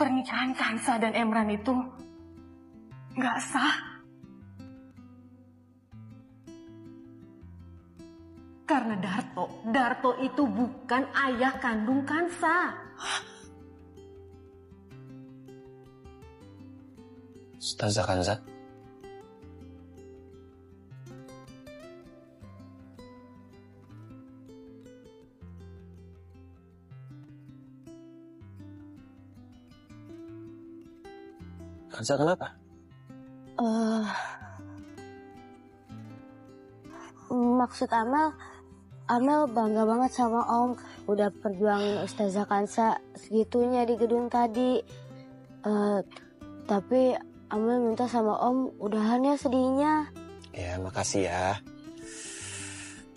pernikahan Kansa dan Emran itu nggak sah. Karena Darto itu bukan ayah kandung Kansa. Ustazah Kansa? Kansa kenapa? Maksud Amel bangga banget sama Om. Udah perjuangin Ustazah Kansa segitunya di gedung tadi. Tapi Amel minta sama Om udahan ya sedihnya. Ya makasih ya.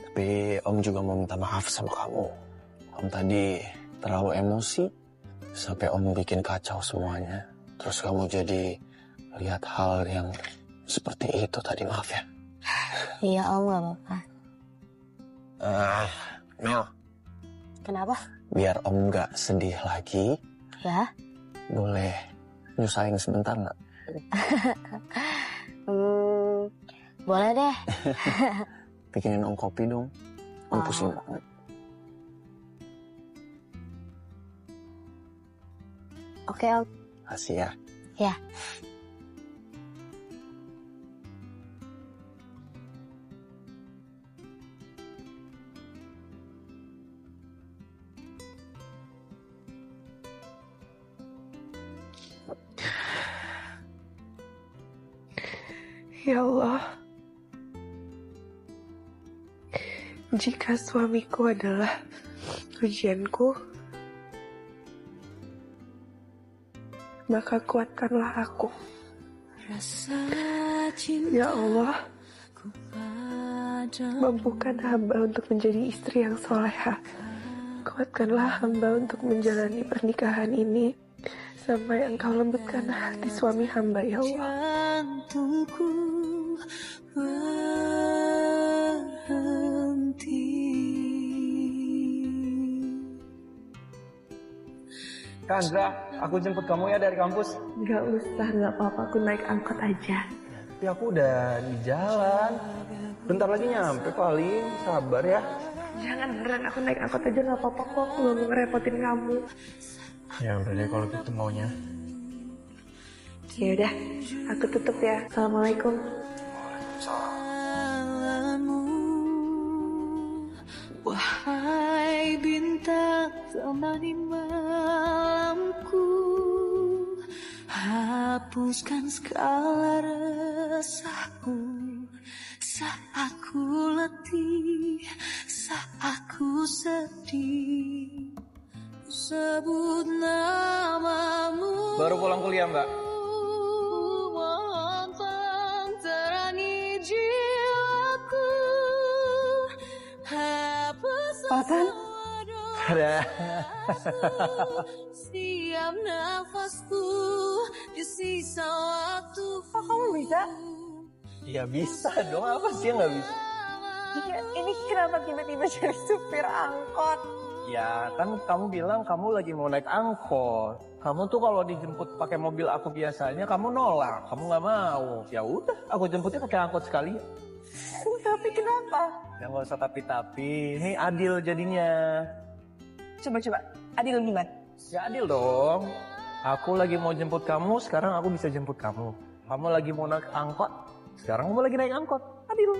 Tapi Om juga mau minta maaf sama kamu. Om tadi terlalu emosi sampai Om bikin kacau semuanya. Terus kamu jadi lihat hal yang seperti itu tadi, maaf ya. Iya Om, gak apa-apa. Mel. Kenapa? Biar Om gak sedih lagi. Ya? Boleh nyusahin sebentar gak? Boleh deh. Bikinin Om kopi dong. Om pusing banget. Oke Om. Makasih ya. Ya. Ya Allah, jika suamiku adalah ujianku, maka kuatkanlah aku. Ya Allah, mampukan hamba untuk menjadi istri yang soleha. Kuatkanlah hamba untuk menjalani pernikahan ini sampai Engkau lembutkan hati suami hamba, ya Allah. Jantungku berhenti. Kanza, aku jemput kamu ya dari kampus. Gak usah, gak apa-apa, aku naik angkot aja. Tapi aku udah di jalan. Bentar lagi nyampe paling, sabar ya. Jangan, beneran aku naik angkot aja gak apa-apa kok, aku gak mau ngerepotin kamu. Ya udah deh kalau gitu maunya. Ya udah, aku tutup ya. Assalamualaikum. Wahai bintang temani malamku, hapuskan segala resahku. Saat aku letih, saat aku sedih, sebut namamu. Baru pulang kuliah Mbak? Mohon terani jiwaku, hapus Ada. Setiap nafasku di sisa waktu. Oh, kamu bisa? Ya bisa dong, apa sih yang gak bisa? Iya, ini kenapa tiba-tiba jadi supir angkot? Ya kan kamu bilang kamu lagi mau naik angkot. Kamu tuh kalau dijemput pakai mobil aku biasanya kamu nolak, kamu nggak mau. Ya udah, aku jemputnya pakai angkot sekali. Tapi kenapa? Ya nggak usah tapi. Ini adil jadinya. Coba, adil gimana? Ya adil dong. Aku lagi mau jemput kamu, sekarang aku bisa jemput kamu. Kamu lagi mau naik angkot, sekarang kamu lagi naik angkot. Adil.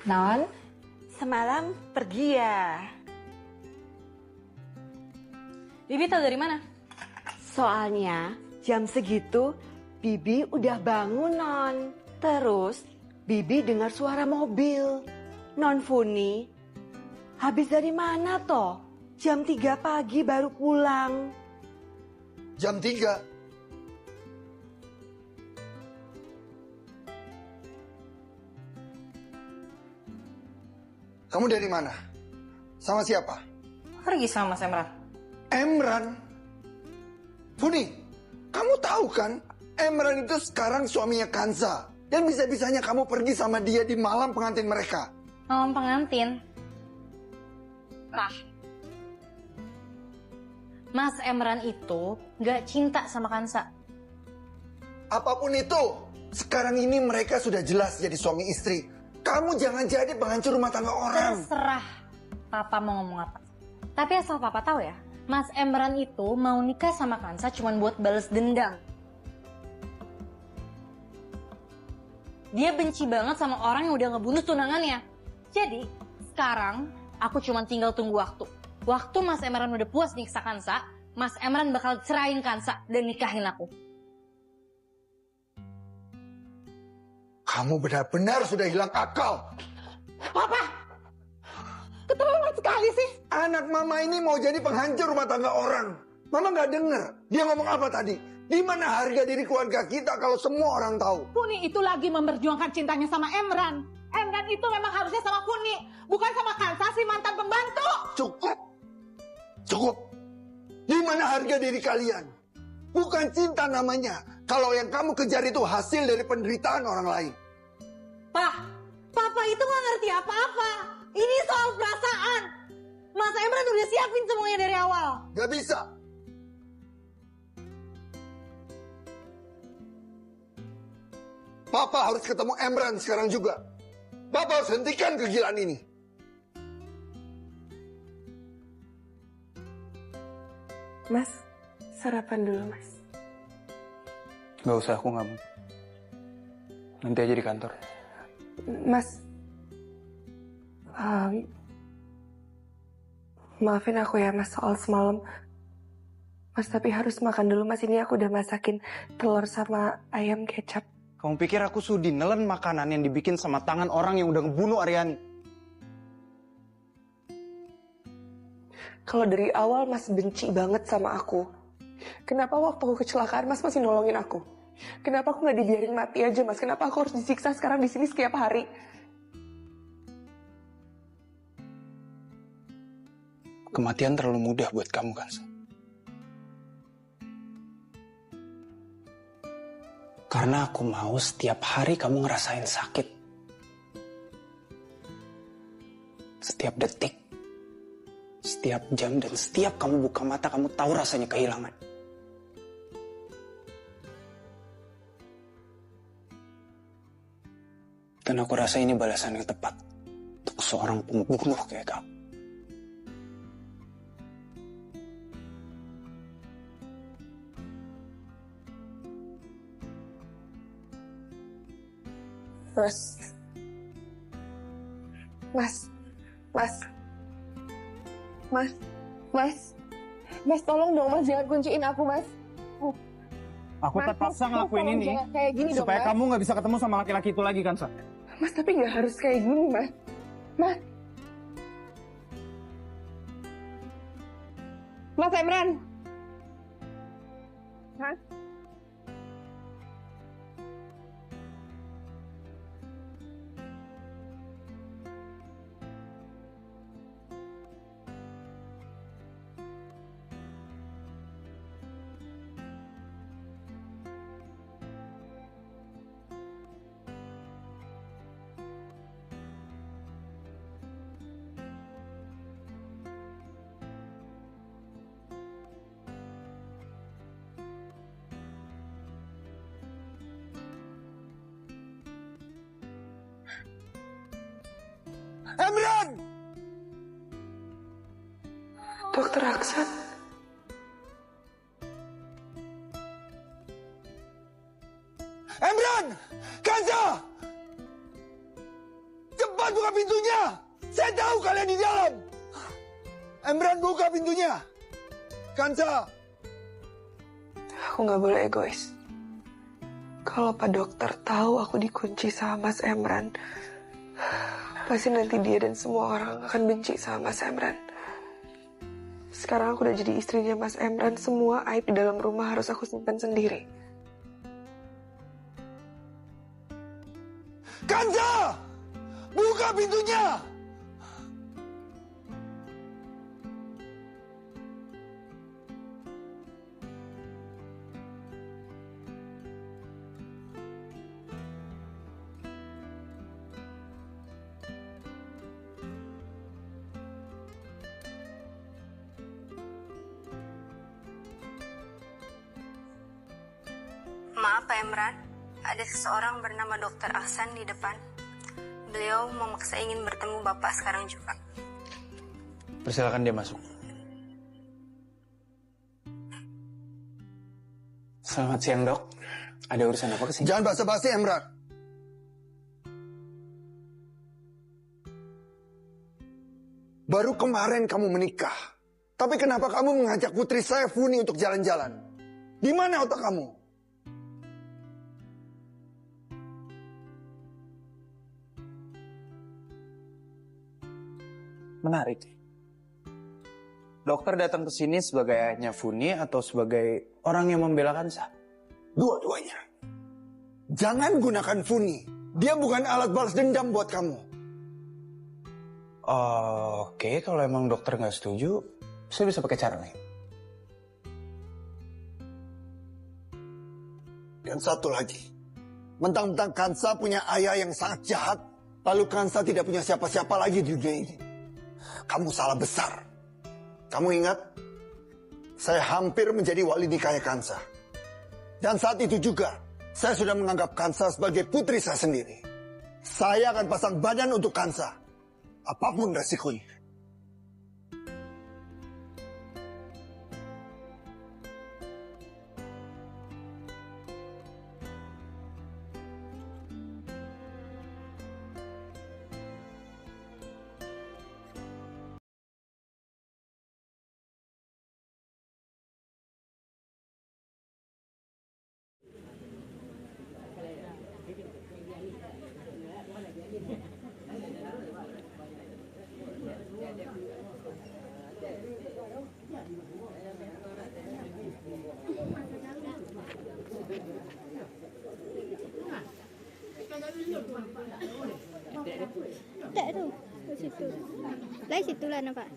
Non, semalam pergi ya? Bibi tahu dari mana? Soalnya jam segitu Bibi udah bangun, Non. Terus Bibi dengar suara mobil. Non Funi, habis dari mana toh? Jam 3 pagi baru pulang. Jam 3? Kamu dari mana? Sama siapa? Pergi sama Mas Emran. Emran? Funi, kamu tahu kan Emran itu sekarang suaminya Kansa. Dan bisa-bisanya kamu pergi sama dia di malam pengantin mereka. Malam pengantin. Nah, Mas Emran itu gak cinta sama Kansa. Apapun itu, sekarang ini mereka sudah jelas jadi suami istri. Kamu jangan jadi penghancur rumah tangga orang. Terserah Papa mau ngomong apa. Tapi asal Papa tahu ya, Mas Emran itu mau nikah sama Kansa cuma buat balas dendam. Dia benci banget sama orang yang udah ngebunuh tunangannya. Jadi, sekarang aku cuma tinggal tunggu waktu. Waktu Mas Emran udah puas nyiksa Kansa, Mas Emran bakal cerain Kansa dan nikahin aku. Kamu benar-benar sudah hilang akal. Papa, keterlaluan sekali sih. Anak mama ini mau jadi penghancur rumah tangga orang. Mama nggak dengar. Dia ngomong apa tadi? Di mana harga diri keluarga kita kalau semua orang tahu? Puni itu lagi memperjuangkan cintanya sama Emran. Emran itu memang harusnya sama Puni, bukan sama Kansa si mantan pembantu. Cukup. Cukup. Di mana harga diri kalian? Bukan cinta namanya. Kalau yang kamu kejar itu hasil dari penderitaan orang lain. Papa itu gak ngerti apa-apa. Ini soal perasaan. Mas Emran udah siapin semuanya dari awal. Gak bisa. Papa harus ketemu Emran sekarang juga. Papa harus hentikan kegilaan ini. Mas, sarapan dulu, Mas. Gak usah, aku gak mau. Nanti aja di kantor. Mas, maafin aku ya, Mas, soal semalam. Mas, tapi harus makan dulu, Mas. Ini aku udah masakin telur sama ayam kecap. Kamu pikir aku sudi nelen makanan yang dibikin sama tangan orang yang udah ngebunuh Aryani? Kalau dari awal Mas benci banget sama aku, kenapa waktu aku kecelakaan Mas masih nolongin aku? Kenapa aku nggak dibiarin mati aja, Mas? Kenapa aku harus disiksa sekarang di sini setiap hari? Kematian terlalu mudah buat kamu, kan? Karena aku mau setiap hari kamu ngerasain sakit. Setiap detik, setiap jam, dan setiap kamu buka mata, kamu tahu rasanya kehilangan. Dan aku rasa ini balasan yang tepat untuk seorang pembunuh kayak kamu. Mas, tolong dong, Mas, jangan kunciin aku, Mas. Aku terpaksa ngelakuin ini Kayak gini supaya dong, kamu nggak bisa ketemu sama laki-laki itu lagi, Kansa. Mas, tapi nggak harus kayak gini, Mas. Mas Emran. Mas. Emran! Dokter Aksan. Emran! Kansa! Cepat buka pintunya! Saya tahu kalian di dalam! Emran, buka pintunya! Kansa! Aku nggak boleh egois. Kalau Pak Dokter tahu aku dikunci sama Mas Emran, pasti nanti dia dan semua orang akan benci sama Mas Emran. Sekarang aku udah jadi istrinya Mas Emran, semua aib di dalam rumah harus aku simpan sendiri. Kansa! Buka pintunya! Maaf Pak Emran, ada seseorang bernama Dr. Ahsan di depan. Beliau memaksa ingin bertemu Bapak sekarang juga. Persilakan dia masuk. Selamat siang, Dok. Ada urusan apa kesini? Jangan basa-basi, Emran. Baru kemarin kamu menikah. Tapi kenapa kamu mengajak putri saya, Funi, untuk jalan-jalan? Di mana otak kamu? Menarik. Dokter datang ke sini sebagai ayahnya Funi atau sebagai orang yang membela Kansa? Dua-duanya. Jangan gunakan Funi. Dia bukan alat balas dendam buat kamu. Oke, kalau emang dokter nggak setuju, saya bisa pakai cara lain. Dan satu lagi. Mentang-mentang Kansa punya ayah yang sangat jahat, lalu Kansa tidak punya siapa-siapa lagi di dunia ini. Kamu salah besar. Kamu ingat? Saya hampir menjadi wali nikahnya Kansa. Dan saat itu juga, saya sudah menganggap Kansa sebagai putri saya sendiri. Saya akan pasang badan untuk Kansa. Apapun resikonya. Tak tu, di situ. Lai situ lah nampak.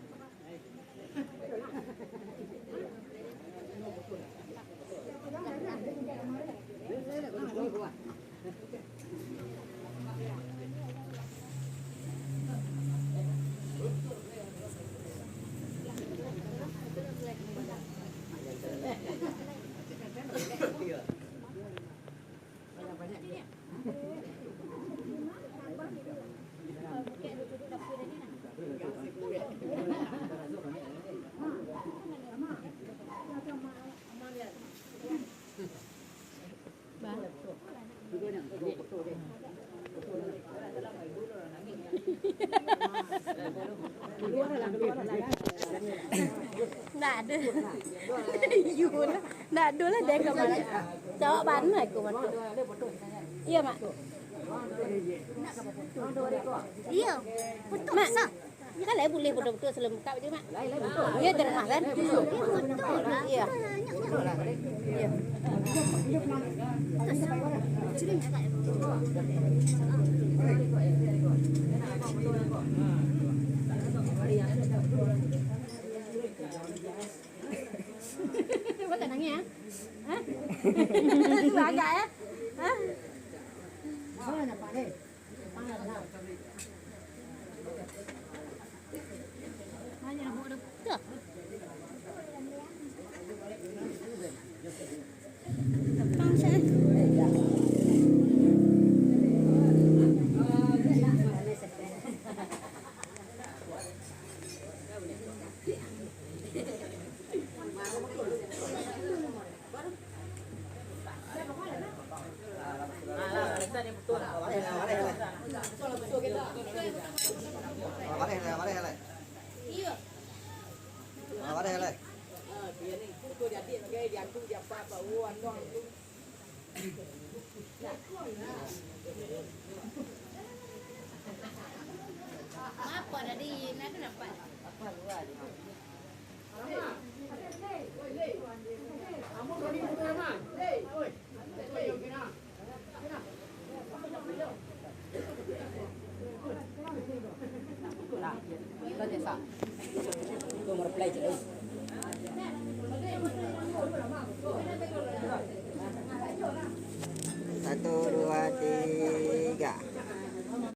Nggak ada. Nggak ada lah dia kemana. Cowok banget aku mana. Iya mak. Iya. Betul mak. Ya kan boleh betul-betul sebelum buka je mak. Iya terima kan. Betul lah. Iya. Iya. Kau tak nangis ya? Hah? Bangga ya? Hah? Mana nampak ni? Mana nampak? Mana nampak dah? Tu. Bangsa. Apa tadi? Nak nampak? Kau mereply je.